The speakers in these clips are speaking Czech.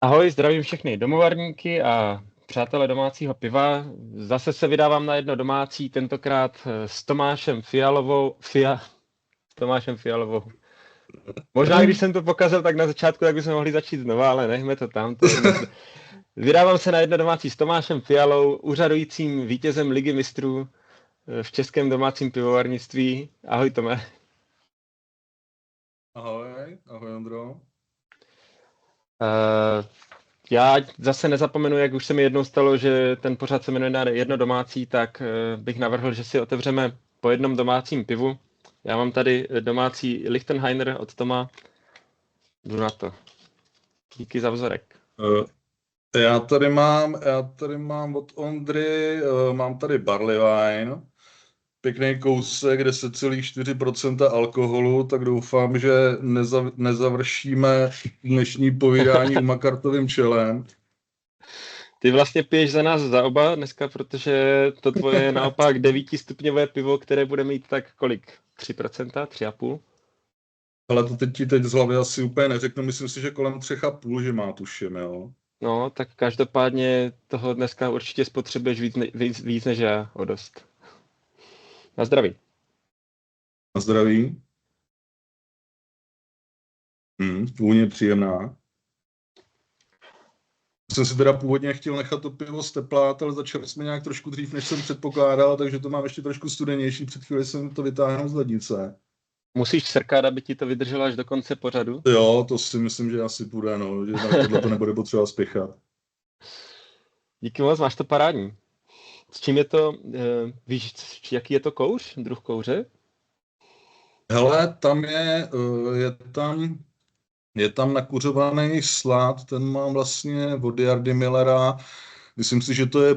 Ahoj, zdravím všechny domovarníky a přátelé domácího piva. Zase se vydávám na jedno domácí, tentokrát s Tomášem Fialovou. Možná, když jsem to pokazil, tak na začátku, tak bychom mohli začít znova, ale nechme to tam. Vydávám se na jedno domácí s Tomášem Fialou, úřadujícím vítězem Ligy mistrů v českém domácím pivovarnictví. Ahoj, Tome. Ahoj Ondro. Já zase nezapomenu, jak už se mi jednou stalo, že ten pořad se jmenuje na jedno domácí, tak bych navrhl, že si otevřeme po jednom domácím pivu. Já mám tady domácí Lichtenheiner od Toma. Jdu na to. Díky za vzorek. Já tady mám od Ondry, mám tady Barley Wine, pěkný kousek, 10,4% alkoholu, tak doufám, že nezavršíme dnešní povídání umakartovým čelem. Ty vlastně piješ za nás za oba dneska, protože to tvoje je naopak 9stupňové pivo, které bude mít tak kolik? 3%? 3,5%? Ale to teď z hlavy asi úplně neřeknu, myslím si, že kolem 3,5, že má, tuším, jo. No, tak každopádně toho dneska určitě spotřebuješ víc než já, o dost. Na zdraví. Na zdraví. Vůně příjemná. Jsem si teda původně chtěl nechat to pivo steplat, ale začali jsme nějak trošku dřív, než jsem předpokládal, takže to mám ještě trošku studenější. Před chvíli jsem to vytáhnul z lednice. Musíš srkat, aby ti to vydrželo až do konce pořadu? Jo, to si myslím, že asi půjde, no, že na tohle to nebude potřeba spěchat. Díky moc, máš to parádní. S čím je to, víš, jaký je to kouř, druh kouře? Hele, je tam nakuřovaný slad, ten mám vlastně od Jardy Millera. Myslím si, že to je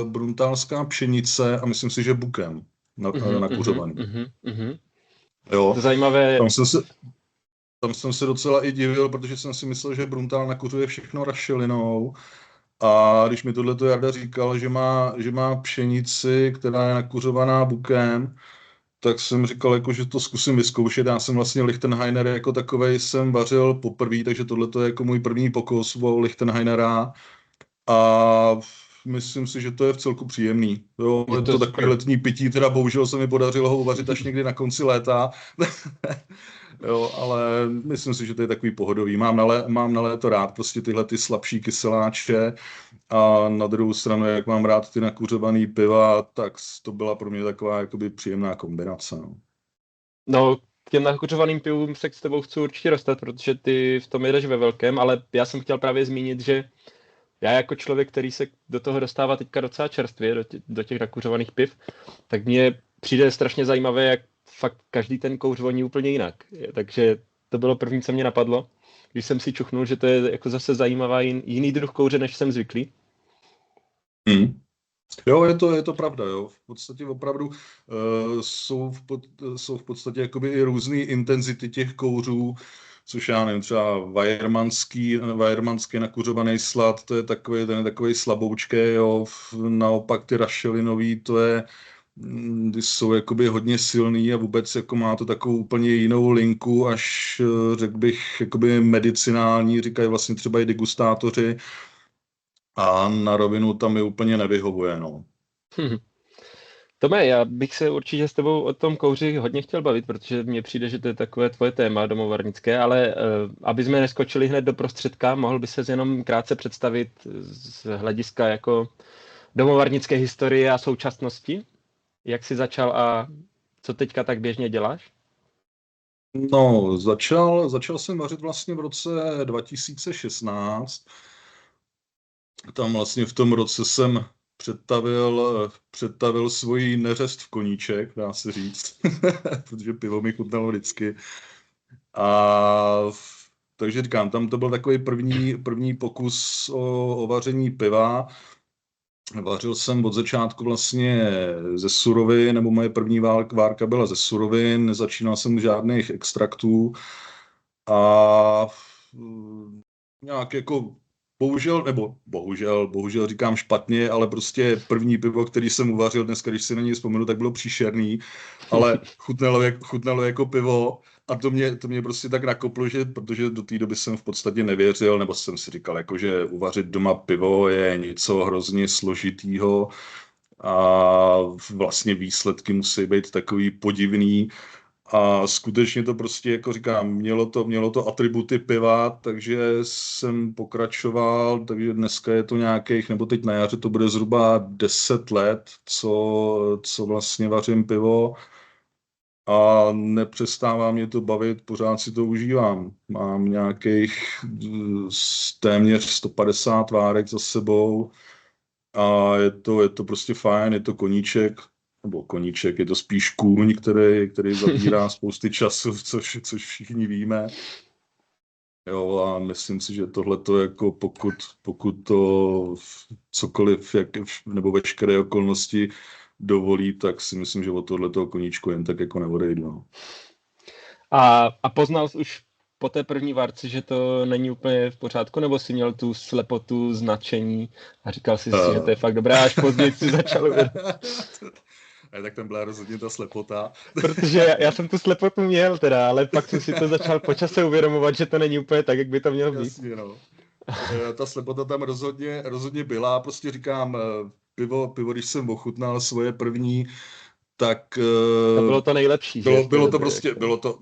bruntálská pšenice a myslím si, že bukem nakuřovaný. Jo, To zajímavé. Tam jsem se docela i divil, protože jsem si myslel, že Bruntál nakuřuje všechno rašelinou. A když mi tohleto Jarda říkal, že má pšenici, která je nakuřovaná bukem, tak jsem říkal, jako, že to zkusím vyzkoušet. Já jsem vlastně Lichtenheiner jako takovej jsem vařil poprvé, takže tohleto je jako můj první pokus o Lichtenheinera. A myslím si, že to je v celku příjemný. Jo, je to takový letní pití, teda bohužel se mi podařilo ho uvařit až někdy na konci léta. Jo, ale myslím si, že to je takový pohodový. Mám na léto rád prostě tyhle ty slabší kyseláče a na druhou stranu, jak mám rád ty nakuřovaný piva, tak to byla pro mě taková jakoby příjemná kombinace. No, k těm nakuřovaným pivům se s tebou chci určitě dostat, protože ty v tom jedeš ve velkém, ale já jsem chtěl právě zmínit, že já jako člověk, který se do toho dostává teďka docela čerstvě, do těch nakuřovaných piv, tak mně přijde strašně zajímavé, jak fakt každý ten kouř voní úplně jinak. Takže to bylo první, co mě napadlo, když jsem si čuchnul, že to je jako zase zajímavá jiný druh kouře, než jsem zvyklý. Jo, je to pravda, jo. V podstatě opravdu jsou v podstatě jakoby i různé intenzity těch kouřů, což já nevím, třeba Weiermannský nakuřovaný slad, ten je takový slaboučký, jo. Naopak ty rašelinový, ty jsou jakoby hodně silný a vůbec jako má to takovou úplně jinou linku, až řekl bych jakoby medicinální, říkají vlastně třeba i degustátoři. A na rovinu tam mi úplně nevyhovuje, no. Tome, já bych se určitě s tebou o tom kouři hodně chtěl bavit, protože mně přijde, že to je takové tvoje téma domovarnické, ale aby jsme neskočili hned do prostředka, mohl by ses jenom krátce představit z hlediska jako domovarnické historie a současnosti? Jak jsi začal a co teďka tak běžně děláš? No, začal jsem vařit vlastně v roce 2016. Tam vlastně v tom roce jsem předtavil svoji neřest v koníček, dá se říct, protože pivo mi chutnalo vždycky. Takže říkám, tam to byl takový první pokus o vaření piva. Vařil jsem od začátku vlastně ze surovin, nebo moje první várka byla ze surovin, nezačínal jsem žádných extraktů a nějak jako bohužel říkám špatně, ale prostě první pivo, který jsem uvařil dneska, když si na něj vzpomenu, tak bylo příšerný, ale chutnalo jako pivo a to mě prostě tak nakoplo, že protože do té doby jsem v podstatě nevěřil, nebo jsem si říkal, jako, že uvařit doma pivo je něco hrozně složitýho a vlastně výsledky musí být takový podivný. A skutečně to prostě, jako říkám, mělo to atributy piva, takže jsem pokračoval, takže dneska je to nějakých, nebo teď na jaře to bude zhruba 10 let, co vlastně vařím pivo a nepřestává mě to bavit, pořád si to užívám. Mám nějakých téměř 150 várek za sebou a je to prostě fajn, je to koníček, nebo koníček, je to spíš kůň, který zabírá spousty času, což všichni víme. Jo, a myslím si, že tohleto jako pokud to cokoliv, nebo veškeré okolnosti dovolí, tak si myslím, že od tohleto koníčku jen tak jako neodejdu. No. A poznal jsi už po té první várce, že to není úplně v pořádku, nebo jsi měl tu slepotu značení a říkal jsi si, že to je fakt dobré, až později si začal tak tam byla rozhodně ta slepota. Protože já jsem tu slepotu měl teda, ale pak jsem si to začal po čase uvědomovat, že to není úplně tak, jak by to mělo být. Jasně, no. Ta slepota tam rozhodně byla. Prostě říkám, pivo, když jsem ochutnal svoje první, tak To bylo to nejlepší.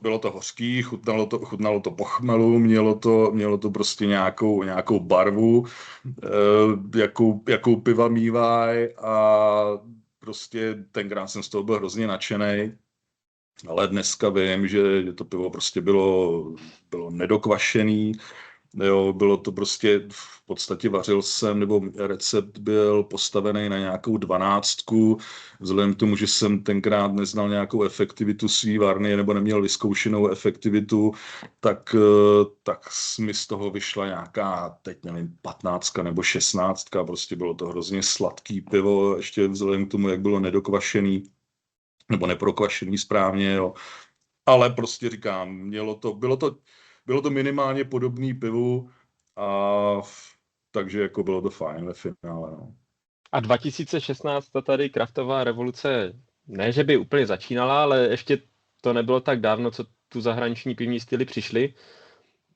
Bylo to hořký, chutnalo to po chmelu, mělo to prostě nějakou barvu, jakou piva mývaj a prostě tenkrát jsem z toho byl hrozně nadšenej. Ale dneska vím, že to pivo prostě bylo nedokvašený. Jo, bylo to prostě, v podstatě vařil jsem, nebo recept byl postavený na nějakou 12. Vzhledem k tomu, že jsem tenkrát neznal nějakou efektivitu svý varny, nebo neměl vyzkoušenou efektivitu, tak mi z toho vyšla nějaká, teď nevím, 15 nebo 16. Prostě bylo to hrozně sladký pivo, ještě vzhledem k tomu, jak bylo nedokvašený, nebo neprokvašený správně, jo. Ale prostě říkám, bylo to minimálně podobný pivu, takže jako bylo to fajn ve finále. No. A 2016 ta tady kraftová revoluce, ne že by úplně začínala, ale ještě to nebylo tak dávno, co tu zahraniční pivní styly přišly.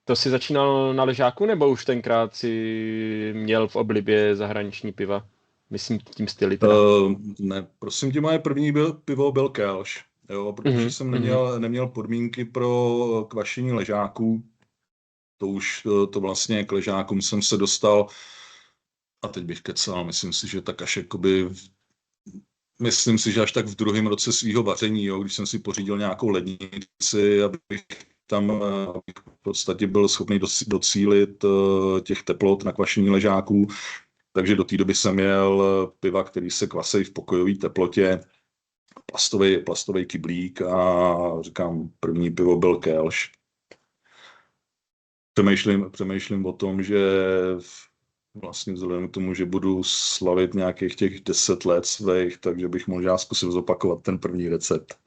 To si začínal na ležáku, nebo už tenkrát si měl v oblibě zahraniční piva? Myslím tím styly teda. Ne, prosím tě, moje první pivo byl Kelš, jo, protože jsem neměl podmínky pro kvašení ležáků. To vlastně k ležákům jsem se dostal, a teď bych kecal, myslím si, že až tak v druhém roce svého vaření, jo, když jsem si pořídil nějakou lednici, abych v podstatě byl schopný docílit těch teplot na kvašení ležáků. Takže do té doby jsem měl piva, který se kvasejí v pokojové teplotě, plastový kyblík a říkám, první pivo byl Kelš. Přemýšlím o tom, že vlastně vzhledem k tomu, že budu slavit nějakých těch 10 let svých, takže bych možná zkusil zopakovat ten první recept.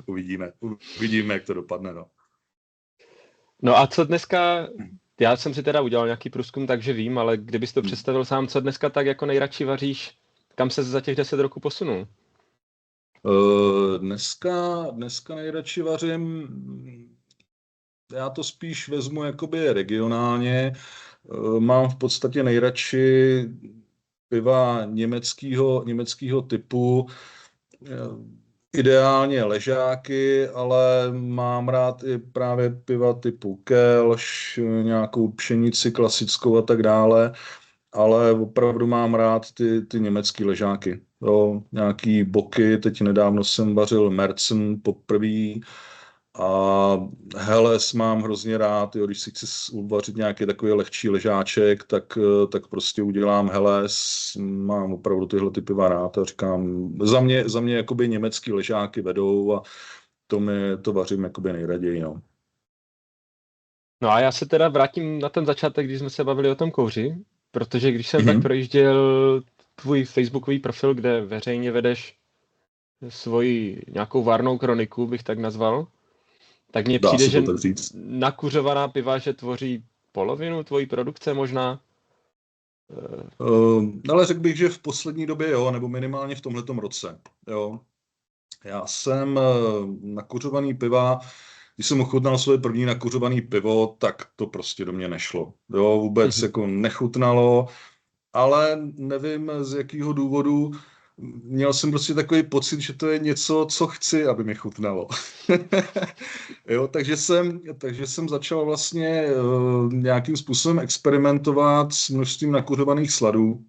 Uvidíme, jak to dopadne. No a co dneska, já jsem si teda udělal nějaký průzkum, takže vím, ale kdybys to představil sám, co dneska tak jako nejradši vaříš, kam se za těch 10 roků posunul? Dneska nejradši vařím, já to spíš vezmu jakoby regionálně. Mám v podstatě nejradši piva německého typu, ideálně ležáky, ale mám rád i právě piva typu Kelš, nějakou pšenici klasickou a tak dále, ale opravdu mám rád ty německý ležáky. Jo, nějaký boky, teď nedávno jsem vařil Märzen poprvé, a Helles mám hrozně rád, jo, když si chci uvařit nějaký takový lehčí ležáček, tak prostě udělám Helles, mám opravdu tyhle typy rád a říkám, za mě jakoby německý ležáky vedou a to vařím jakoby nejraději. No. No a já se teda vrátím na ten začátek, když jsme se bavili o tom kouři, protože když jsem tak projížděl tvůj facebookový profil, kde veřejně vedeš svoji nějakou varnou kroniku, bych tak nazval, tak mně přijde, že nakuřovaná piva, že tvoří polovinu tvojí produkce možná? Ale řekl bych, že v poslední době jo, nebo minimálně v tomhletom roce. Jo. Já jsem nakuřovaný piva, když jsem ochutnal svoje první nakuřovaný pivo, tak to prostě do mě nešlo. Jo, vůbec jako nechutnalo, ale nevím z jakého důvodu. Měl jsem prostě takový pocit, že to je něco, co chci, aby mi chutnalo. Jo, takže jsem začal vlastně nějakým způsobem experimentovat s množstvím nakuřovaných sladů.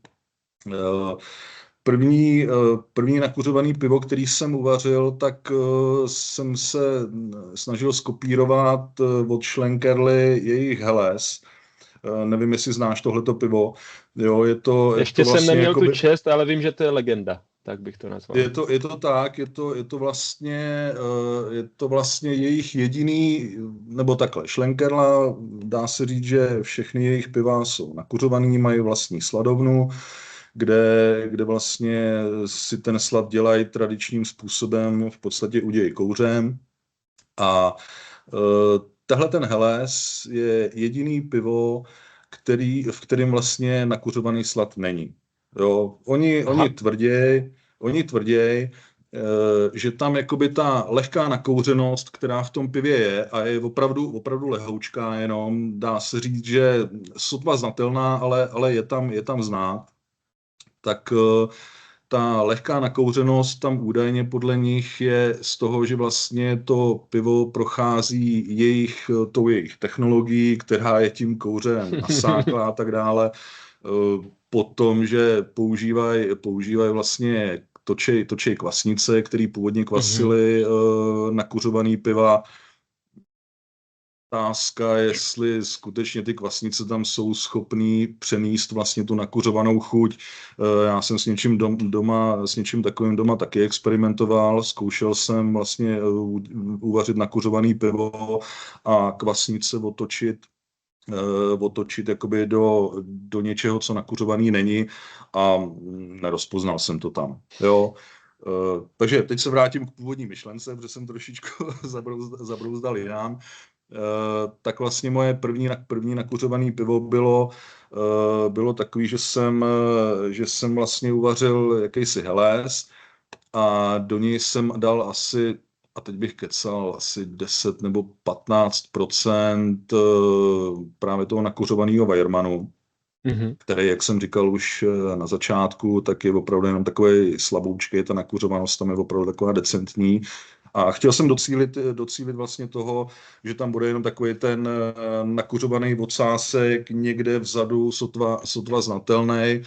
První nakuřovaný pivo, který jsem uvařil, tak jsem se snažil skopírovat od Schlenkerly jejich Helles. Nevím, jestli znáš tohleto pivo. Jo, je to Ještě jsem vlastně neměl tu jakoby, čest, ale vím, že to je legenda. Tak bych to nazval. je to tak, je to vlastně jejich jediný, nebo takhle, Schlenkerla, dá se říct, že všechny jejich piva jsou nakuřovaný, mají vlastní sladovnu, kde vlastně si ten slad dělají tradičním způsobem, v podstatě udějí kouřem. A tahle ten Helles je jediný pivo, v kterém vlastně nakuřovaný slad není. Jo, oni tvrdí, že tam jakoby ta lehká nakouřenost, která v tom pivě je, a je opravdu lehoučká jenom, dá se říct, že sotva znatelná, ale je tam znát, tak ta lehká nakouřenost tam údajně podle nich je z toho, že vlastně to pivo prochází tou jejich technologií, která je tím kouřem nasáklá a tak dále. Potom, že používají vlastně točej kvasnice, který původně kvasily nakuřovaný piva. Otázka, jestli skutečně ty kvasnice tam jsou schopný přenést vlastně tu nakuřovanou chuť. Já jsem s něčím takovým doma taky experimentoval. Zkoušel jsem vlastně uvařit nakuřovaný pivo a kvasnice otočit jakoby do něčeho, co nakuřovaný není, a nerozpoznal jsem to tam. Jo. Takže teď se vrátím k původní myšlence, protože jsem trošičku zabrouzdal jinam. Tak vlastně moje první nakuřované pivo bylo takový, že jsem vlastně uvařil jakýsi Helles a do něj jsem dal asi, a teď bych kecal, asi 10 nebo 15% právě toho nakuřovaného Weiermannu, který, jak jsem říkal už na začátku, tak je opravdu jenom takový slaboučkej, ta nakuřovanost tam je opravdu taková decentní. A chtěl jsem docílit vlastně toho, že tam bude jenom takový ten nakuřovaný ocásek někde vzadu, sotva znatelný,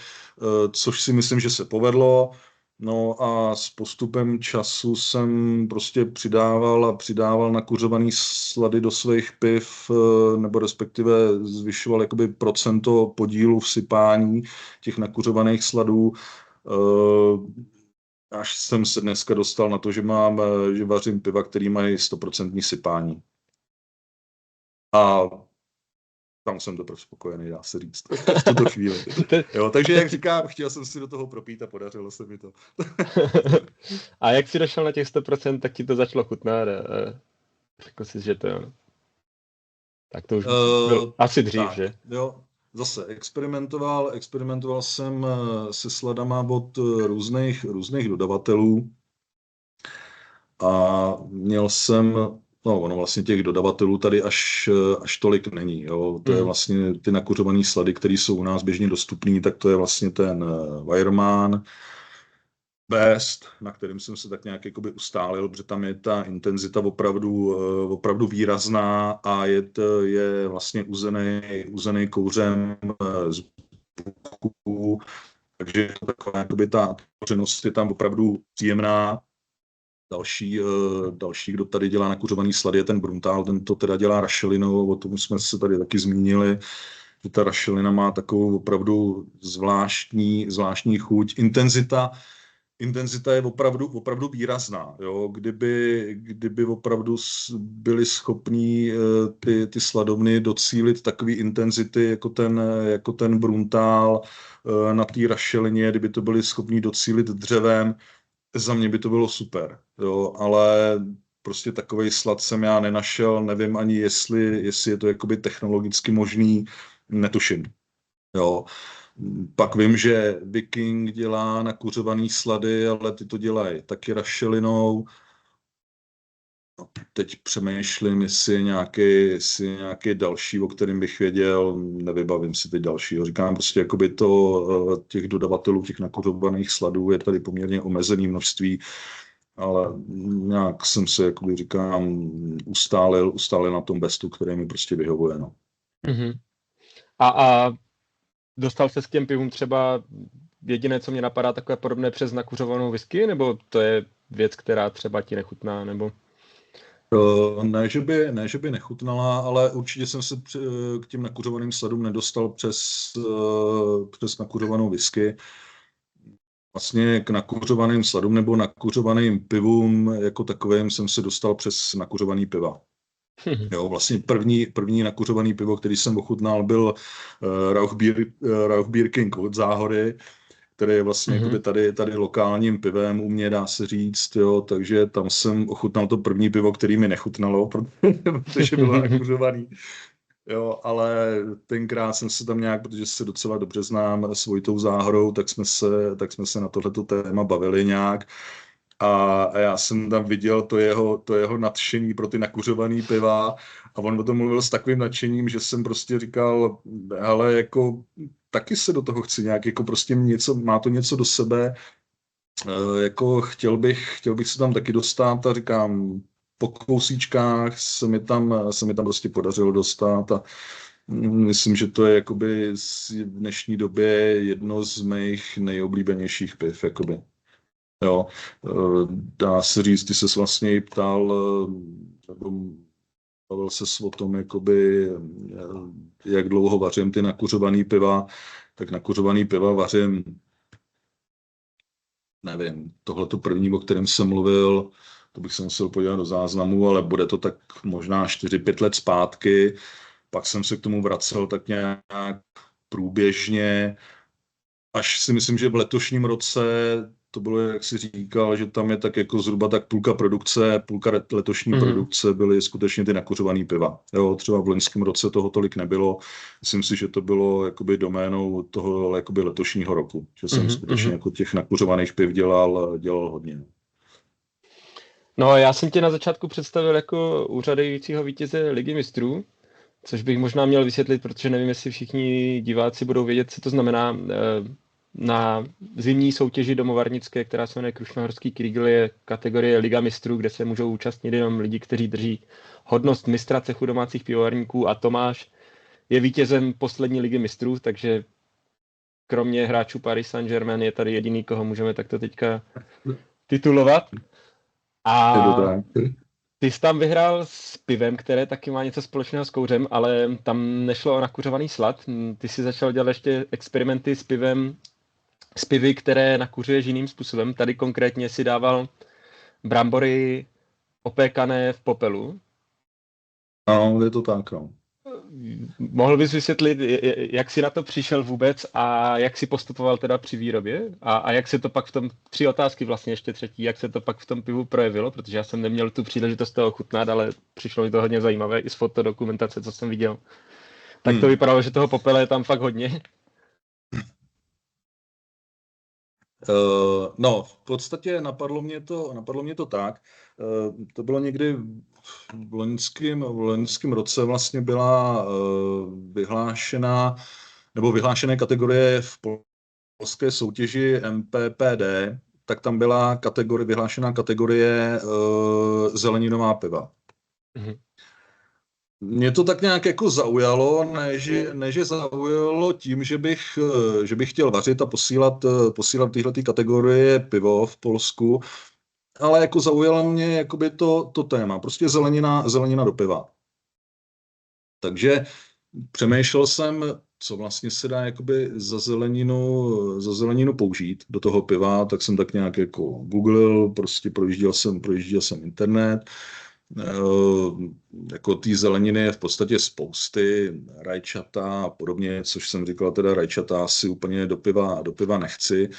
což si myslím, že se povedlo. No a s postupem času jsem prostě přidával nakuřovaný slady do svých piv, nebo respektive zvyšoval jakoby procento podílu v sypání těch nakuřovaných sladů. Až jsem se dneska dostal na to, že vařím piva, který mají 100% sypání. A tam jsem to spokojený, dá se říct, v tuto chvíli. Jo, takže jak říkám, chtěl jsem si do toho propít a podařilo se mi to. A jak jsi došel na těch 100%, tak ti to začalo chutnat? Řekl jsi, že to je... Tak to už bylo asi dřív, tak, že? Jo, zase experimentoval jsem se sladama od různých dodavatelů a měl jsem, ono vlastně těch dodavatelů tady až tolik není. Jo. To je vlastně ty nakuřované slady, které jsou u nás běžně dostupné, tak to je vlastně ten Weyermann, Best, na kterým jsem se tak nějak jakoby ustálil, protože tam je ta intenzita opravdu výrazná a je vlastně uzený kouřem z buku, takže je to taková, jakoby ta kořenost je tam opravdu příjemná. Další, kdo tady dělá nakuřovaný slady, je ten Bruntal, ten to teda dělá rašelinou, o tom jsme se tady taky zmínili, že ta rašelina má takovou opravdu zvláštní chuť. Intenzita je opravdu výrazná. Jo? Kdyby opravdu byli schopní ty sladovny docílit takové intenzity jako ten Bruntal na té rašelině, kdyby to byli schopní docílit dřevem, za mě by to bylo super. Jo? Ale prostě takovej slad jsem já nenašel, nevím ani jestli je to jakoby technologicky možný, netuším. Jo. Pak vím, že Viking dělá nakuřovaný slady, ale ty to dělají taky rašelinou. Teď přemýšlím, jestli je nějaký další, o kterém bych věděl, nevybavím si teď dalšího. Říkám prostě, jakoby těch dodavatelů, těch nakuřovaných sladů je tady poměrně omezené množství, ale nějak jsem se, jakoby říkám, ustálil na tom bestu, který mi prostě vyhovuje. No. Mm-hmm. A dostal se s těm pivům třeba jediné, co mě napadá, takové podobné přes nakuřovanou whisky, nebo to je věc, která třeba ti nechutná, nebo... Ne, že by nechutnala, ale určitě jsem se k těm nakuřovaným sladům nedostal přes nakuřovanou whisky. Vlastně k nakuřovaným sladům nebo nakuřovaným pivům jako takovým jsem se dostal přes nakuřovaný piva. Jo, vlastně první nakuřovaný pivo, který jsem ochutnal, byl Rauchbier King od Záhory, který je vlastně jakoby tady lokálním pivem u mě, dá se říct, jo, takže tam jsem ochutnal to první pivo, který mi nechutnalo, protože bylo nakuřovaný. Jo, ale tenkrát jsem se tam nějak, protože se docela dobře znám s Vojtou Záhorou, tak jsme se na tohleto téma bavili nějak. A já jsem tam viděl to jeho nadšení pro ty nakuřovaný piva a on o tom mluvil s takovým nadšením, že jsem prostě říkal, hele, jako taky se do toho chci nějak, jako prostě má to něco do sebe, jako chtěl bych se tam taky dostat a říkám, po kousíčkách se mi tam prostě podařilo dostat a myslím, že to je jakoby v dnešní době jedno z mých nejoblíbenějších piv, jakoby. Jo, dá se říct, ty ses vlastně ptal, nebo bavil ses o tom, jakoby, jak dlouho vařím ty nakuřovaný piva, tak nakuřovaný piva vařím, nevím, tohleto první, o kterém jsem mluvil, to bych se musel podívat do záznamu, ale bude to tak možná 4-5 let zpátky, pak jsem se k tomu vracel tak nějak průběžně, až si myslím, že v letošním roce to bylo, jak jsi říkal, že tam je tak jako zhruba tak půlka letošní produkce byly skutečně ty nakuřovaný piva. Jo, třeba v loňském roce toho tolik nebylo. Myslím si, že to bylo jakoby doménou toho jakoby letošního roku, že jsem skutečně jako těch nakuřovaných piv dělal hodně. No, já jsem tě na začátku představil jako úřadujícího vítěze Ligy mistrů, což bych možná měl vysvětlit, protože nevím, jestli všichni diváci budou vědět, co to znamená. Na zimní soutěži domovarnické, která se jmenuje Krušnohorský Kriegel, je kategorie Liga mistrů, kde se můžou účastnit jenom lidi, kteří drží hodnost mistra cechu domácích pivovarníků, a Tomáš je vítězem poslední Ligy mistrů, takže kromě hráčů Paris Saint-Germain je tady jediný, koho můžeme takto teďka titulovat. A ty jsi tam vyhrál s pivem, které taky má něco společného s kouřem, ale tam nešlo o nakuřovaný slad. Ty si začal dělat ještě experimenty s pivy, které nakuřuješ jiným způsobem. Tady konkrétně si dával brambory opékané v popelu. Ano, je to tak, no. Mohl bys vysvětlit, jak jsi na to přišel vůbec a jak jsi postupoval teda při výrobě? A jak se to pak v tom, 3 otázky vlastně ještě třetí, jak se to pak v tom pivu projevilo? Protože já jsem neměl tu příležitost toho ochutnat, ale přišlo mi to hodně zajímavé i z fotodokumentace, co jsem viděl. Tak to vypadalo, že toho popela je tam fakt hodně. No, v podstatě napadlo mě to tak. To bylo někdy v loňském roce vlastně byla vyhlášené kategorie v polské soutěži MPPD, tak tam byla vyhlášená kategorie zeleninová piva. Mm-hmm. Mě to tak nějak jako zaujalo, ne že zaujalo tím, že bych chtěl vařit a posílat tyhle kategorie pivo v Polsku, ale jako zaujalo mě jakoby to téma, prostě zelenina do piva. Takže přemýšlel jsem, co vlastně se dá jakoby za zeleninu použít do toho piva, tak jsem tak nějak jako googlil, prostě projížděl jsem internet. Jako té zeleniny je v podstatě spousty, rajčata a podobně, což jsem říkal, teda rajčata si úplně do piva nechci.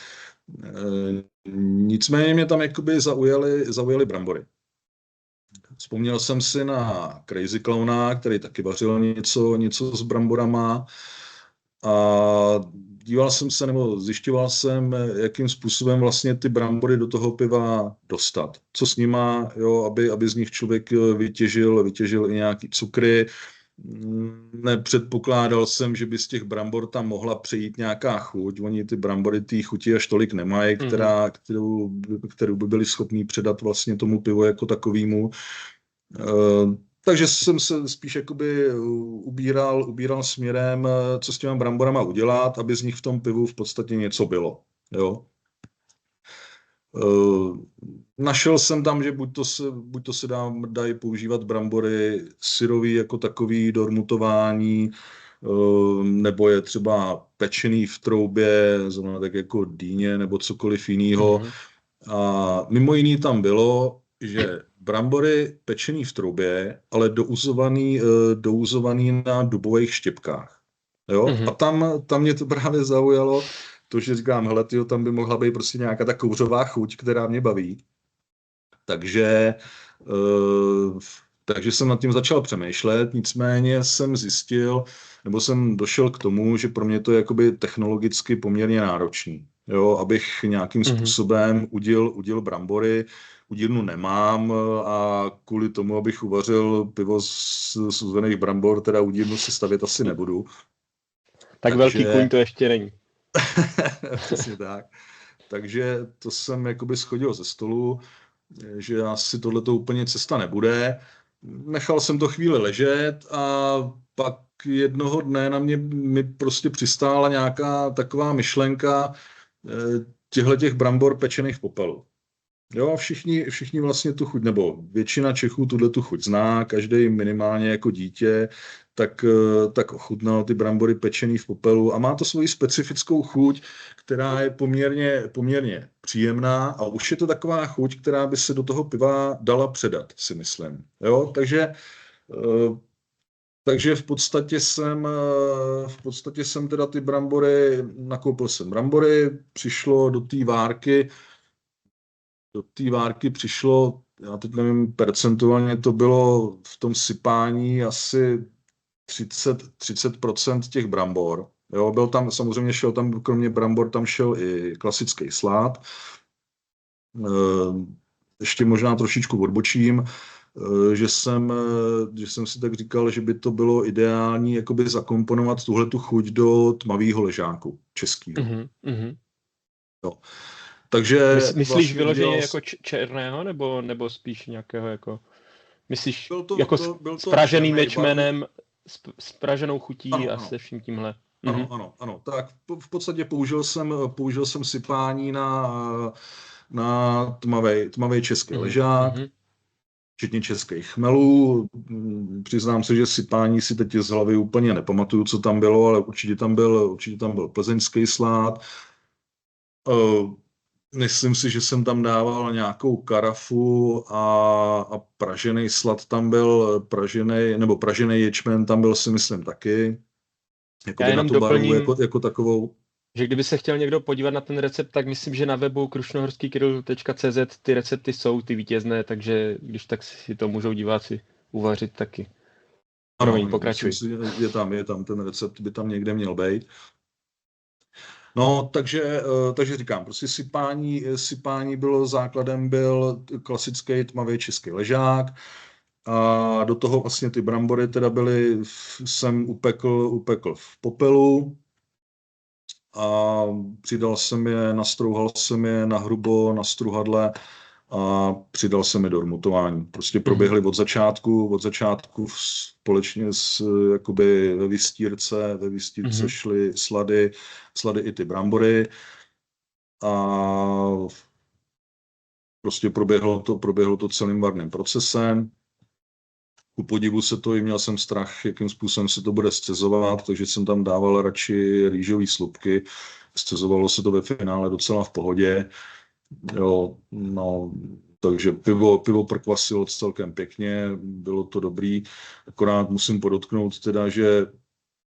Nicméně mě tam jakoby zaujaly brambory. Vzpomněl jsem si na Crazy Clowna, který taky vařil něco s bramborama a díval jsem se, nebo zjišťoval jsem, jakým způsobem vlastně ty brambory do toho piva dostat. Co s nima, jo, aby z nich člověk vytěžil i nějaký cukry. Nepředpokládal jsem, že by z těch brambor tam mohla přejít nějaká chuť. Oni ty brambory té chuti až tolik nemají, kterou by byli schopní předat vlastně tomu pivu jako takovému. Takže jsem se spíš jakoby ubíral směrem, co s těma bramborama udělat, aby z nich v tom pivu v podstatě něco bylo. Jo? Našel jsem tam, že buď to se dají používat brambory syrový jako takový do rmutování, nebo je třeba pečený v troubě, zrovna tak jako dýně nebo cokoliv jiného. A mimo jiný tam bylo, že brambory pečený v troubě, ale douzovaný na dubových štěpkách. Jo? A tam mě to právě zaujalo, to, že říkám, hele, tyjo, tam by mohla být prostě nějaká ta kouřová chuť, která mě baví. Takže jsem nad tím začal přemýšlet, nicméně jsem zjistil, nebo jsem došel k tomu, že pro mě to je jakoby technologicky poměrně náročný. Jo, abych nějakým způsobem udil brambory, udírnu nemám a kvůli tomu, abych uvařil pivo z uzených brambor, teda udírnu si stavět asi nebudu. Tak velký kůň to ještě není. Přesně tak. Takže to jsem jakoby schodil ze stolu, že asi tohleto úplně cesta nebude. Nechal jsem to chvíli ležet a pak jednoho dne mi prostě přistála nějaká taková myšlenka těch brambor pečených v popelu. Jo, a všichni vlastně tu chuť, nebo většina Čechů tu chuť zná, každý minimálně jako dítě, tak ochutnal ty brambory pečený v popelu a má to svoji specifickou chuť, která je poměrně příjemná a už je to taková chuť, která by se do toho piva dala předat, si myslím. Jo, takže v podstatě jsem teda ty brambory, nakoupil jsem brambory, přišlo do té várky přišlo, já teď nevím, percentuálně to bylo v tom sypání asi 30% těch brambor. Jo, byl tam, samozřejmě šel tam, kromě brambor, tam šel i klasický slád. Ještě možná trošičku odbočím, že jsem si tak říkal, že by to bylo ideální jakoby zakomponovat tuhletu chuť do tmavého ležáku českého. Jo. Takže myslíš vlastně vyloženě jako černého, nebo spíš nějakého jako... Myslíš jako s praženým ječmenem, s praženou chutí a se vším tímhle? Ano. Tak v podstatě použil jsem sypání na tmavý český ležák, včetně českých chmelů. Přiznám se, že sypání si teď z hlavy úplně nepamatuju, co tam bylo, ale určitě tam byl plzeňský slád. Myslím si, že jsem tam dával nějakou karafu a pražený slad tam byl, pražený ječmen tam byl, si myslím, taky. Já jenom doplním, jako takovou. Že kdyby se chtěl někdo podívat na ten recept, tak myslím, že na webu krušnohorskýkyrill.cz ty recepty jsou, ty vítězné, takže když tak si to můžou diváci uvařit taky. Ano, pokračuj. Je tam ten recept, by tam někde měl být. No, takže říkám, prostě sypání bylo základem, byl klasický tmavý český ležák a do toho vlastně ty brambory teda jsem upekl v popelu a nastrouhal jsem je na hrubo, na struhadle a přidal jsem je do rmutování. Prostě proběhly od začátku společně jakoby ve vystírce šly slady i ty brambory a prostě proběhlo to celým varným procesem. Ku podivu se to, měl jsem strach, jakým způsobem se to bude scezovat, takže jsem tam dával radši rýžové slupky. Scezovalo se to ve finále docela v pohodě. Jo, no, takže pivo prokvasilo celkem pěkně, bylo to dobrý, akorát musím podotknout teda, že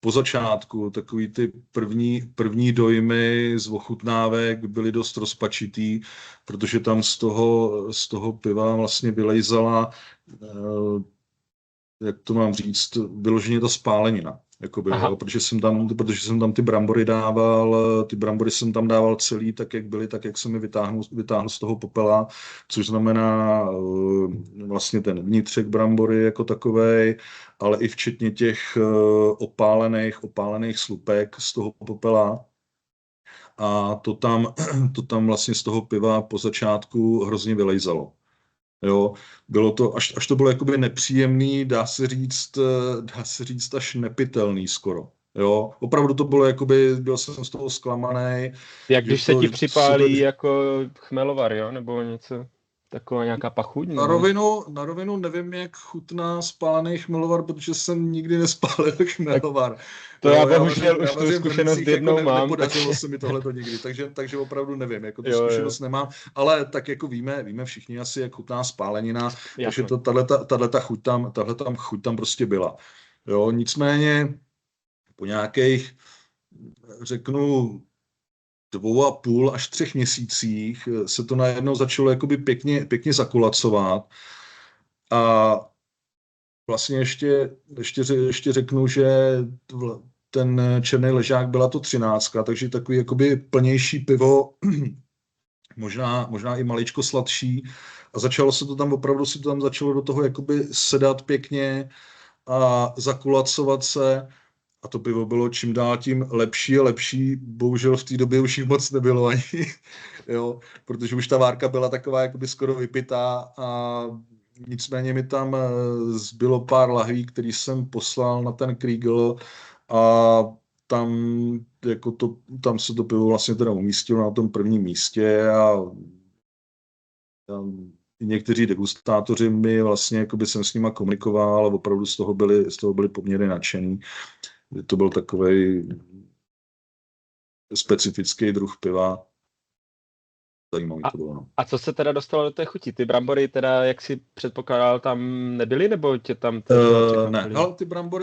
po začátku takový ty první dojmy z ochutnávek byly dost rozpačitý, protože tam z toho piva vlastně vylejzala, jak to mám říct, vyloženě ta spálenina. Jakoby, jo, Aha. protože jsem tam ty brambory jsem tam dával celý, tak jak byly, tak jak jsem je vytáhl z toho popela, což znamená vlastně ten vnitřek brambory jako takovej, ale i včetně těch opálených slupek z toho popela. A to tam vlastně z toho piva po začátku hrozně vylejzalo. Jo, bylo to, až to bylo jakoby nepříjemný, dá se říct až nepitelný skoro. Jo, opravdu to bylo jakoby, byl jsem z toho zklamaný, Jak že když se ti to sebe, připálí jako chmelovar, jo? Nebo něco, taková nějaká pachuť, na nebo... rovinu nevím, jak chutná spálený chmelovar, protože jsem nikdy nespálil Tak chmelovar. to já Jo, bohužel já už tu vařím v zkušenost hrncích, jako jednou mám, nepodařilo takže se mi tohleto nikdy, takže opravdu nevím, jako tu jo, jo, zkušenost nemám, ale tak jako víme všichni asi, jak chutná spálenina, takže jasně. tahle chuť tam prostě byla. Jo, nicméně po nějakých, řeknu, 2,5 až 3 měsících se to najednou začalo jakoby pěkně zakulacovat. A vlastně ještě řeknu, že ten černý ležák byla to 13, takže takový jakoby plnější pivo, možná i maličko sladší. A opravdu si to tam začalo do toho jakoby sedat pěkně a zakulacovat se. A to pivo bylo čím dál tím lepší a lepší. Bohužel v té době už jich moc nebylo ani, jo, protože už ta várka byla taková jakoby skoro vypitá a nicméně mi tam zbylo pár lahví, který jsem poslal na ten Kriegel a tam, tam se to pivo vlastně teda umístilo na tom prvním místě a někteří degustátoři mi vlastně, jakoby jsem s nima komunikoval a opravdu z toho byli poměrně nadšený. To byl takový specifický druh piva. Zajímavý A, to bylo, no. a co se teda dostalo do té chuti? Ty brambory teda, jak si předpokládal, tam nebyly, nebo tě tam třeba Ne, překvapily? ale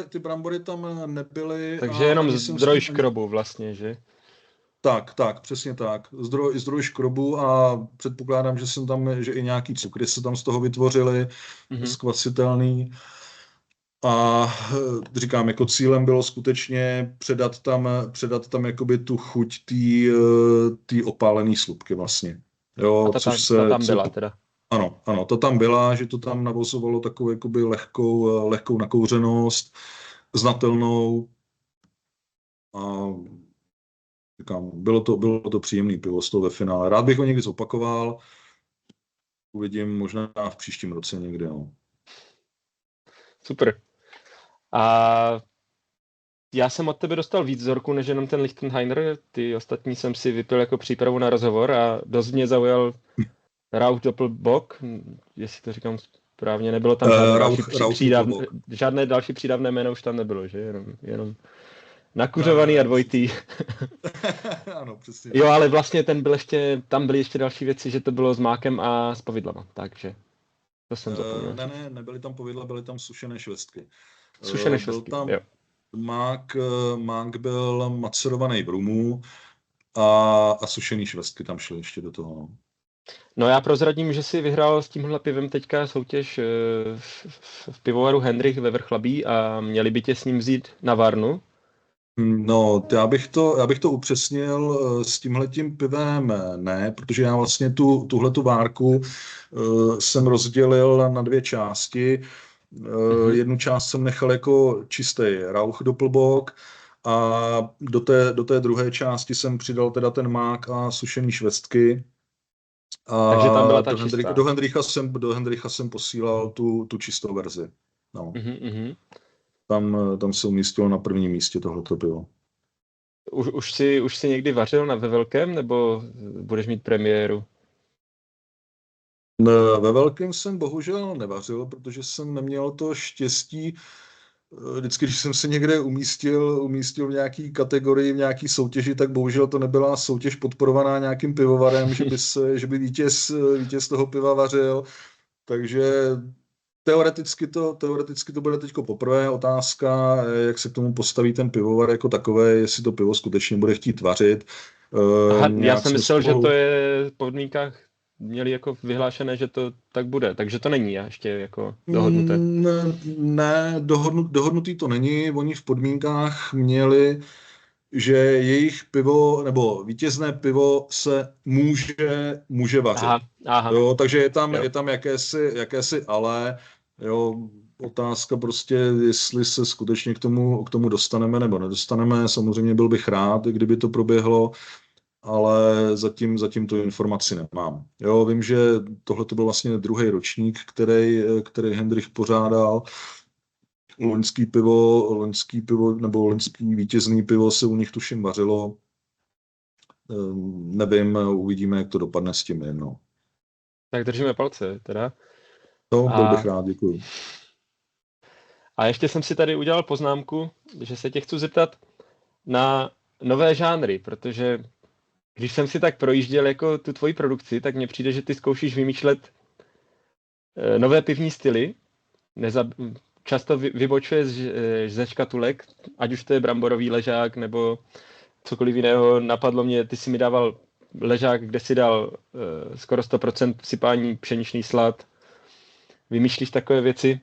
ty brambory tam nebyly Takže a jenom ani jsem s zdroj tím škrobu vlastně, že? tak, přesně tak. Zdroj škrobu a předpokládám, že i nějaký cukry se tam z toho vytvořily, Mhm. skvasitelný. A říkám, jako cílem bylo skutečně předat tam jakoby tu chuť té opálené slupky vlastně. A Jo, ta tam byla teda. ano, to tam byla, že to tam navozovalo takovou jakoby lehkou nakouřenost, znatelnou. A říkám, bylo to příjemný pivo z toho ve finále. Rád bych ho někdy zopakoval. Uvidím možná v příštím roce někde. No. Super. A já jsem od tebe dostal víc vzorků, než jenom ten Lichtenheiner. Ty ostatní jsem si vypil jako přípravu na rozhovor a dost mě zaujal Rauch Doppelbock, jestli to říkám správně, nebylo tam Rauch Doppelbock. žádné další přídavné jméno už tam nebylo, že? Jenom nakuřovaný a dvojitý. Ano, přesně. Jo, ale vlastně tam byly ještě další věci, že to bylo s mákem a s povidlama, takže to jsem zapomněl. Ne, nebyly tam povidla, byly tam sušené švestky. Sušené Byl švestky, tam jo. mák byl macerovaný v rumu a sušený švestky tam šly ještě do toho. No. No já prozradím, že si vyhrál s tímhle pivem teďka soutěž v pivovaru Hendrich ve Vrchlabí a měli by tě s ním vzít na Varnu. No, já bych to upřesnil, s tímhletím pivem ne, protože já vlastně tuhletu várku jsem rozdělil na 2 části. Jednu část jsem nechal jako čistý Rauch Doppelbock a do té druhé části jsem přidal teda ten mák a sušený švestky. Takže tam byla A ta čistá. do Hendricha jsem posílal tu čistou verzi. No. Mhm. Tam se umístilo na prvním místě tohleto pivo. Už jsi někdy vařil ve velkém, nebo budeš mít premiéru? Ve velkém jsem bohužel nevařil, protože jsem neměl to štěstí. Vždycky, když jsem se někde umístil v nějaký kategorii, v nějaký soutěži, tak bohužel to nebyla soutěž podporovaná nějakým pivovarem, že by vítěz toho piva vařil. Takže Teoreticky to bude teďko poprvé. Otázka, jak se k tomu postaví ten pivovar jako takové, jestli to pivo skutečně bude chtít vařit. Aha, já Nějak jsem jsme myslel, že to spolu... je v podmínkách měli jako vyhlášené, že to tak bude, takže to není ještě jako dohodnuté. Ne, dohodnutý to není. Oni v podmínkách měli, že jejich pivo nebo vítězné pivo se může vařit. Aha, aha, Jo, takže jo. je tam jakési ale, jo, otázka prostě, jestli se skutečně k tomu dostaneme nebo nedostaneme. Samozřejmě byl bych rád, kdyby to proběhlo, ale zatím tu informaci nemám. Jo, vím, že tohle to byl vlastně druhý ročník, který Hendrich pořádal. Loňský pivo nebo loňský vítězný pivo se u nich tuším vařilo. Nevím, uvidíme, jak to dopadne s tím jednou. Tak držíme palce teda. To byl bych A, rád, děkuji. a ještě jsem si tady udělal poznámku, že se tě chci zeptat na nové žánry, protože když jsem si tak projížděl jako tu tvoji produkci, tak mně přijde, že ty zkoušíš vymýšlet nové pivní styly. Často vybočuje ze škatulek, ať už to je bramborový ležák nebo cokoliv jiného. Napadlo mě, ty si mi dával ležák, kde si dal skoro 100% sypání pšeničný slad. Vymýšlíš takové věci.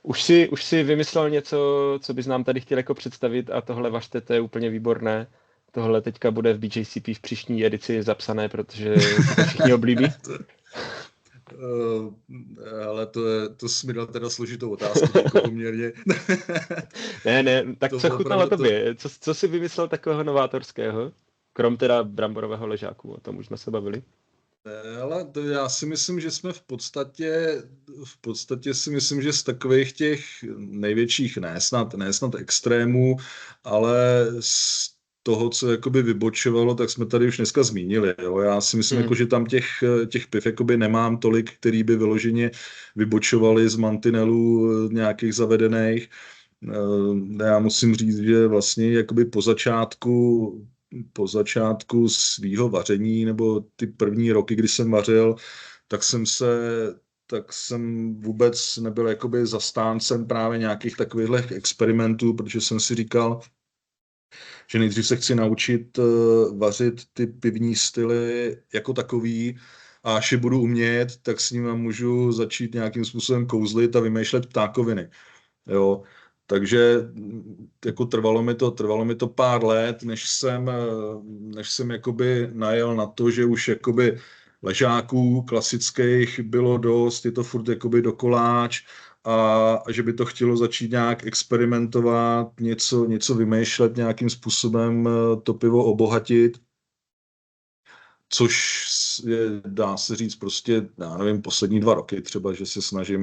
Už si vymyslel něco, co bys nám tady chtěl jako představit a tohle vařte, to je úplně výborné. Tohle teďka bude v BJCP v příští edici zapsané, protože si to všichni oblíbí. Ale to jsi mi dal teda složitou otázku, jako poměrně. Ne, tak To co chutnalo opravdu tobě? Co jsi vymyslel takového novátorského? Krom teda bramborového ležáku, o tom už jsme se bavili. Ale já si myslím, že jsme v podstatě si myslím, že z takových těch největších, ne snad extrémů, ale z toho, co jakoby vybočovalo, tak jsme tady už dneska zmínili. Jo? Já si myslím, jako, že tam těch piv jakoby nemám tolik, který by vyloženě vybočovali z mantinelů nějakých zavedených. Já musím říct, že vlastně jakoby po začátku svýho vaření nebo ty první roky, kdy jsem vařil, tak jsem vůbec nebyl jakoby zastáncem právě nějakých takových experimentů, protože jsem si říkal, že nejdřív se chci naučit vařit ty pivní styly jako takový a až je budu umět, tak s nimi můžu začít nějakým způsobem kouzlit a vymýšlet ptákoviny. Jo, takže jako trvalo mi to pár let, než jsem jakoby najel na to, že už jakoby ležáků klasických bylo dost, je to furt jakoby dokoláč a že by to chtělo začít nějak experimentovat, něco vymýšlet, nějakým způsobem to pivo obohatit, což je, dá se říct, prostě, já nevím, poslední 2 roky třeba, že se snažím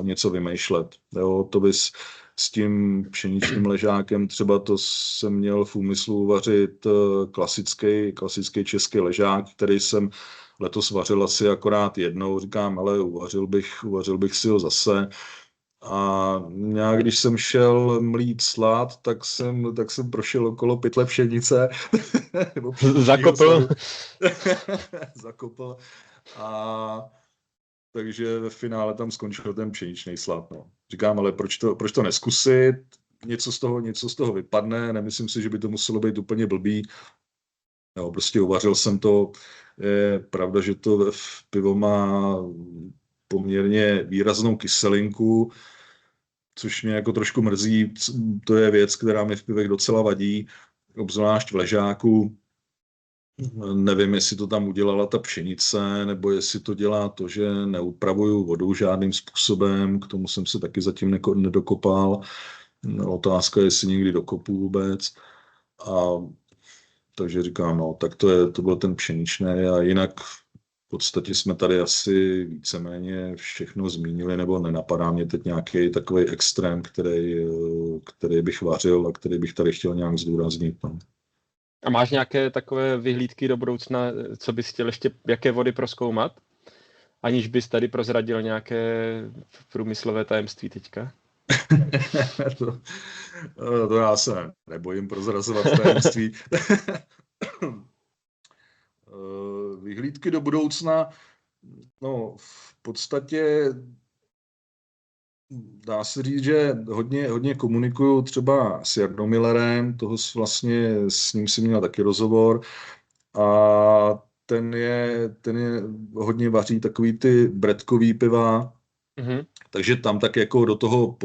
něco vymýšlet. Jo, to bys s tím pšeničným ležákem třeba to jsem měl v úmyslu uvařit klasický český ležák, který jsem letos vařil asi akorát jednou. Říkám, ale uvařil bych si ho zase. A nějak, když jsem šel mlít slad, tak jsem prošel okolo pytle pšenice. Nebo Zakopl. Zakopl. A takže ve finále tam skončil ten pšeničný slad. No. Říkám, ale proč to neskusit? Něco z toho vypadne, nemyslím si, že by to muselo být úplně blbý. No, prostě uvařil jsem to. Je pravda, že to pivo má poměrně výraznou kyselinku, což mě jako trošku mrzí. To je věc, která mi v pivech docela vadí, obzvlášť v ležáku. Nevím, jestli to tam udělala ta pšenice, nebo jestli to dělá to, že neupravuju vodu žádným způsobem. K tomu jsem se taky zatím nedokopal. Otázka je, jestli někdy dokopu vůbec. A takže říkám, no, tak to byl ten pšeničný a jinak v podstatě jsme tady asi víceméně všechno zmínili, nebo nenapadá mě teď nějaký takový extrém, který bych vařil a který bych tady chtěl nějak zdůraznit. No. A máš nějaké takové vyhlídky do budoucna, co bys chtěl ještě, jaké vody prozkoumat? Aniž bys tady prozradil nějaké průmyslové tajemství teďka? to já se nebojím prozrazovat tajemství. Vyhlídky do budoucna, no v podstatě dá se říct, že hodně komunikuju třeba s Jarnou Millerem, vlastně s ním si měl taky rozhovor a ten je hodně vaří takový ty bredkový piva, Mhm. takže tam tak jako do toho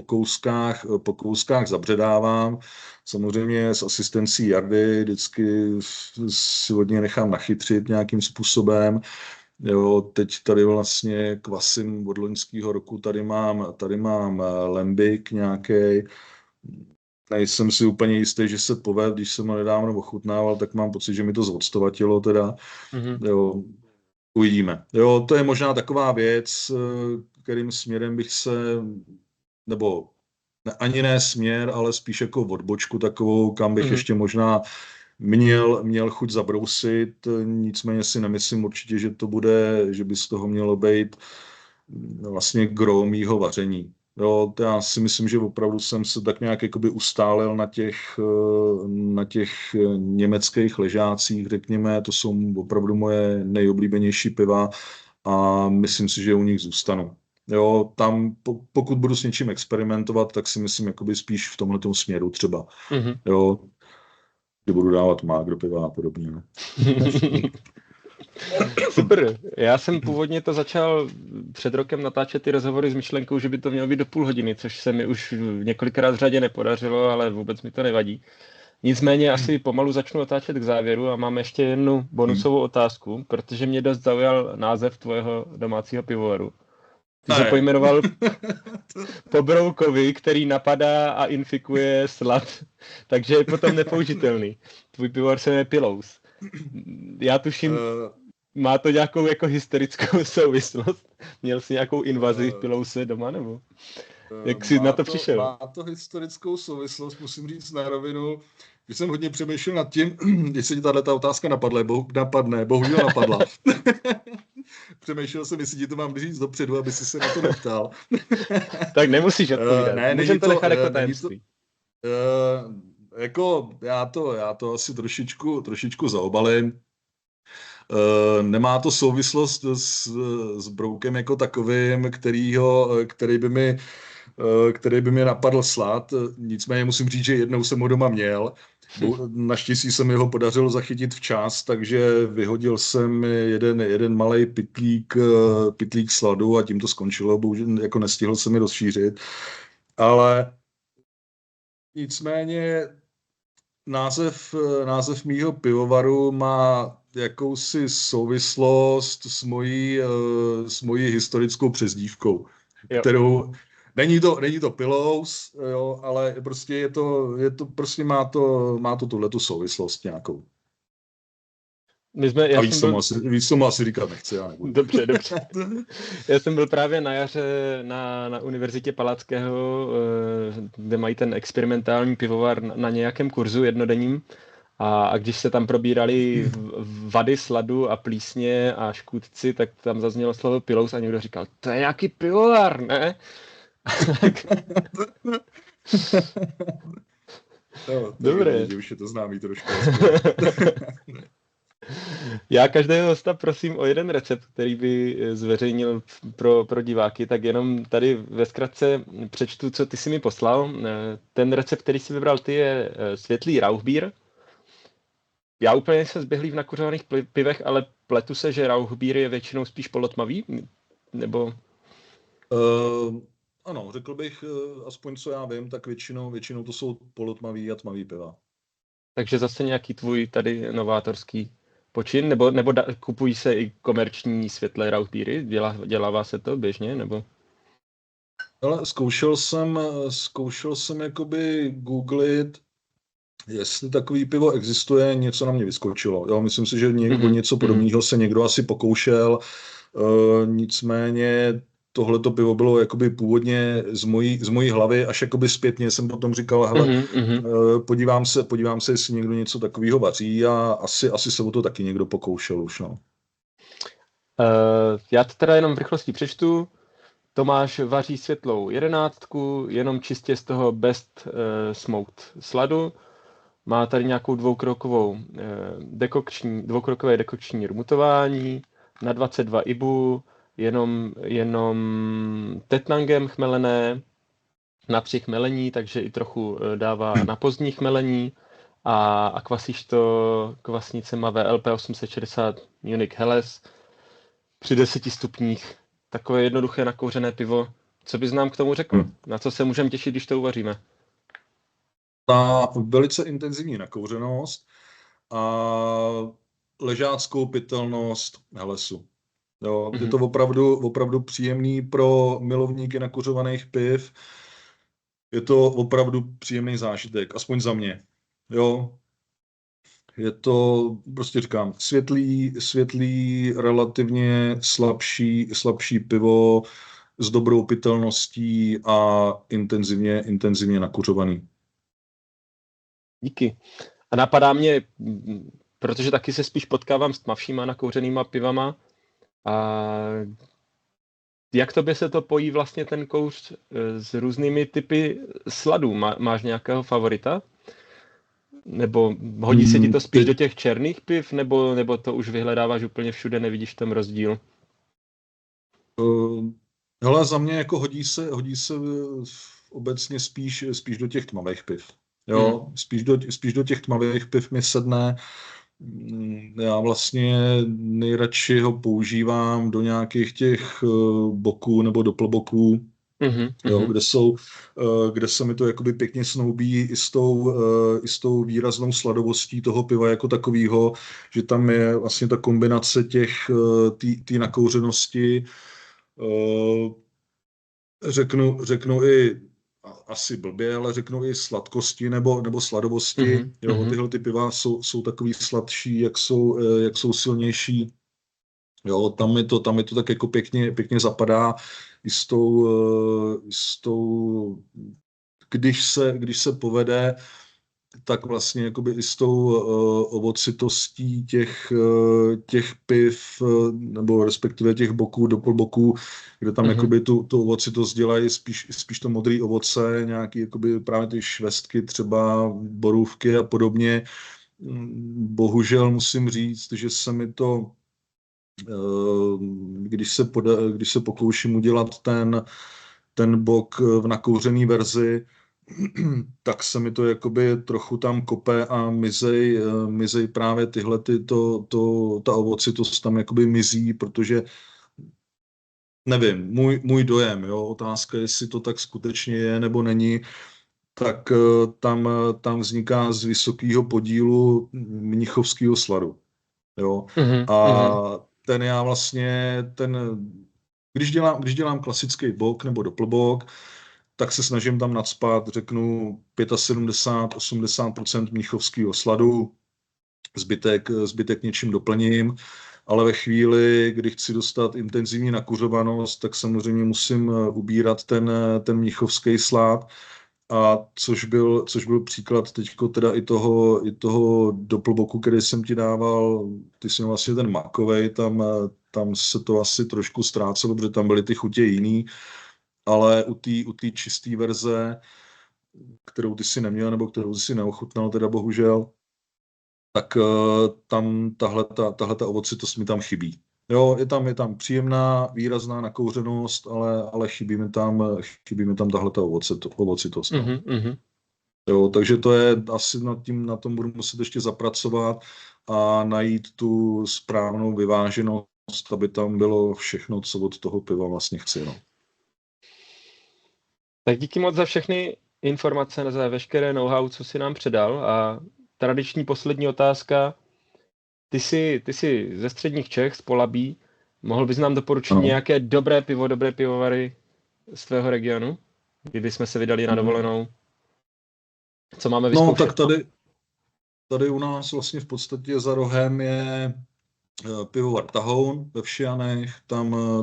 po kouskách zabředávám. Samozřejmě s asistencí Jardy vždycky si hodně nechám nachytřit nějakým způsobem. Jo, teď tady vlastně kvasím od loňského roku, tady mám lembik nějaký. Nejsem si úplně jistý, že se povede, když jsem ho nedávno ochutnával, tak mám pocit, že mi to zodstovatilo teda. Mhm. Jo, uvidíme. Jo, to je možná taková věc, kterým směrem bych se, nebo ani ne směr, ale spíš jako odbočku takovou, kam bych Mhm. ještě možná měl chuť zabrousit, nicméně si nemyslím určitě, že by z toho mělo být vlastně gro mýho vaření. Jo, to já si myslím, že opravdu jsem se tak nějak jakoby ustálil na těch německých ležácích, řekněme, to jsou opravdu moje nejoblíbenější piva a myslím si, že u nich zůstanu. Jo, tam pokud budu s něčím experimentovat, tak si myslím jakoby spíš v tomhletom směru třeba. Mhm. Jo, kdy budu dávat mák do piva a podobně. No. Super. Já jsem původně to začal před rokem natáčet ty rozhovory s myšlenkou, že by to mělo být do půl hodiny, což se mi už několikrát v řadě nepodařilo, ale vůbec mi to nevadí. Nicméně asi pomalu začnu otáčet k závěru a mám ještě jednu bonusovou otázku, protože mě dost zaujal název tvého domácího pivovaru. Ty jsi ho pojmenoval po broukovi, který napadá a infikuje slad, takže je potom nepoužitelný. Tvůj pivovar se jmenuje Pillows. Já tuším, má to nějakou jako historickou souvislost? Měl jsi nějakou invazi Pillowse doma, nebo? Jak jsi na to přišel? Má to historickou souvislost, musím říct na rovinu, že jsem hodně přemýšlel nad tím, jestli ti tato otázka napadne, bohužel napadla. Přemýšlel jsem, jestli ti to mám říct dopředu, aby si se na to neptal. Tak nemusíš odpovídat. Můžeme to nechat jako tajemství. Jako já to asi trošičku zaobalím. Nemá to souvislost s broukem jako takovým, který by mi napadl slad. Nicméně musím říct, že jednou jsem ho doma měl. Naštěstí se mi ho podařilo zachytit včas, takže vyhodil jsem jeden malej pytlík sladu a tím to skončilo. Bohužel jako nestihl se mi rozšířit. Ale nicméně název mýho pivovaru má jakousi souvislost s mojí historickou přezdívkou, kterou není to Pillows, jo, ale prostě je to prostě má to tuhletu souvislost nějakou. A víc tomu asi říkat nechci, já nebudu. Dobře. Já jsem byl právě na jaře na Univerzitě Palackého, kde mají ten experimentální pivovar na nějakém kurzu jednodenním. A když se tam probírali vady sladu a plísně a škůdci, tak tam zaznělo slovo Pillows a někdo říkal, to je nějaký pivovar, ne? Dobré. Už je to známý trošku. Já každého hosta prosím o jeden recept, který by zveřejnil pro diváky, tak jenom tady ve zkratce přečtu, co ty si mi poslal. Ten recept, který si vybral ty, je světlý Rauchbier. Já úplně nejsem zběhlý v nakuřovaných pivech, ale pletu se, že Rauchbier je většinou spíš polotmavý, nebo... Ano, řekl bych, aspoň co já vím, tak většinou to jsou polotmavý a tmavý piva. Takže zase nějaký tvůj tady novátorský počin, nebo kupují se i komerční světlé Rauchbiery? Dělává se to běžně, nebo? Ale zkoušel jsem jakoby googlit, jestli takový pivo existuje, něco na mě vyskočilo. Jo, myslím si, že něco podobného se někdo asi pokoušel, nicméně tohleto pivo bylo jakoby původně z mojí hlavy, až jakoby zpětně jsem potom říkal, hele, podívám se, jestli někdo něco takového vaří a asi se o to taky někdo pokoušel už, no. Já to teda jenom v rychlosti přečtu. Tomáš vaří světlou 11, jenom čistě z toho best smoked sladu. Má tady nějakou dvoukrokové dekokční rumutování, na 22 IBU, jenom tetnangem chmelené, na 3 melení, takže i trochu dává na pozdních melení a kvasíš to kvasnicema VLP 860 Munich Helles při 10 stupních. Takové jednoduché nakouřené pivo. Co bys nám k tomu řekl? Na co se můžeme těšit, když to uvaříme? Na velice intenzivní nakouřenost a ležáckou pitelnost Hellesu. Jo, je to opravdu příjemný pro milovníky nakuřovaných piv. Je to opravdu příjemný zážitek, aspoň za mě. Jo, je to, prostě říkám, světlý, relativně slabší pivo s dobrou pitelností a intenzivně nakuřovaný. Díky. A napadá mě, protože taky se spíš potkávám s tmavšíma nakouřenýma pivama, a jak tobě se to pojí vlastně ten kouř s různými typy sladů? Máš nějakého favorita? Nebo hodí se ti to spíš do těch černých piv, nebo to už vyhledáváš úplně všude, nevidíš ten rozdíl? Hele, za mě jako hodí se obecně spíš do těch tmavých piv. Jo, spíš do těch tmavých piv mi sedne. Já vlastně nejradši ho používám do nějakých těch boků nebo doplboků, jo, kde se mi to jakoby pěkně snoubí i s tou výraznou sladovostí toho piva jako takového, že tam je vlastně ta kombinace té nakouřenosti, řeknu i asi blbě, ale řeknu i sladkosti nebo sladovosti. Jo, tyhle ty piva jsou takový sladší, jak jsou silnější. Jo, tam mi to tak jako pěkně zapadá i s tou, když se povede, tak vlastně jakoby i s tou ovocitostí těch piv, nebo respektive těch boků, doplboků, kde tam jakoby tu ovocitost dělají spíš to modré ovoce, nějaký jakoby právě ty švestky, třeba borůvky a podobně. Bohužel musím říct, že se mi to, když se pokouším udělat ten bok v nakouřený verzi, tak se mi to jakoby trochu tam kope a mizej právě ta ovocitost tam jakoby mizí, protože nevím, můj dojem, jo, otázka, jestli to tak skutečně je nebo není, tak tam vzniká z vysokého podílu mnichovského sladu. Jo. A ten já vlastně, když dělám klasický bok nebo doplbok, tak se snažím tam nacpat, řeknu, 75–80% mnichovského sladu, zbytek něčím doplním, ale ve chvíli, kdy chci dostat intenzivní nakuřovanost, tak samozřejmě musím ubírat ten mnichovský slad, a což byl příklad teďko teda i toho doplboku, který jsem ti dával, ty jsi měl vlastně ten makovej, tam se to asi trošku ztrácelo, protože tam byly ty chutě jiný, ale u té čisté verze, kterou ty si neměl, nebo kterou si neochutnal teda bohužel, tak tam tahleta ovocitost mi tam chybí. Jo, je tam příjemná, výrazná nakouřenost, ale chybí mi tam tahleta ovocitost. No. Jo, takže to je asi na tom budu muset ještě zapracovat a najít tu správnou vyváženost, aby tam bylo všechno, co od toho piva vlastně chci. No. Tak díky moc za všechny informace, za veškeré know-how, co si nám předal. A tradiční poslední otázka. Ty jsi ze středních Čech, z Polabí. Mohl bys nám doporučit nějaké dobré pivo, dobré pivovary z tvého regionu, kdyby jsme se vydali na dovolenou? Co máme vyzkoušet? No, tak tady u nás vlastně v podstatě za rohem je pivovar Tahoun ve Všejanech.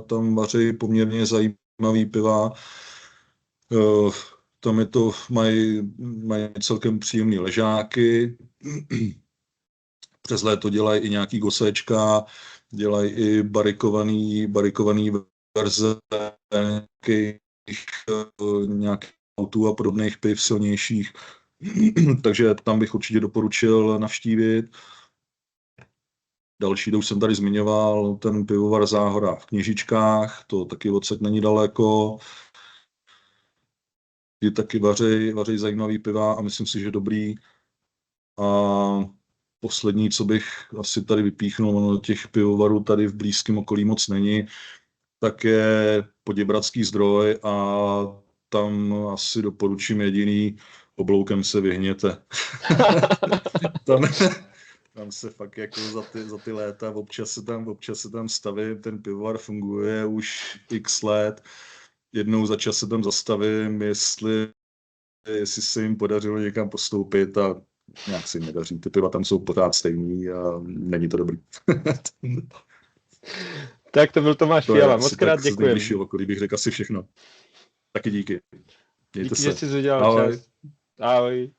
Tam vaří poměrně zajímavý piva. Tam mají celkem příjemné ležáky. Přes léto dělají i nějaký gosečka, dělají i barikovaný verze nějakých autů a podobných piv silnějších. Takže tam bych určitě doporučil navštívit. Další, to už jsem tady zmiňoval, ten pivovar Záhora v Kněžičkách, to taky odsud není daleko. Ti taky vařej zajímavý piva a myslím si, že dobrý. A poslední, co bych asi tady vypíchnul, ono těch pivovarů tady v blízkém okolí moc není, tak je Poděbradský Zdroj a tam asi doporučím jediný, obloukem se vyhněte. tam, tam se fakt jako za ty léta občas se tam stavím, ten pivovar funguje už x let. Jednou za čas se tam zastavím, jestli se jim podařilo někam postoupit a nějak se jim nedaří. Ty piva tam jsou pořád stejný a není to dobrý. Tak to byl Tomáš Fiala, moc krát děkujem. Z nejbližšího okolí bych řekl asi všechno. Taky díky. Mějte Díky, se. že jsi udělal Ahoj. čas. Ahoj.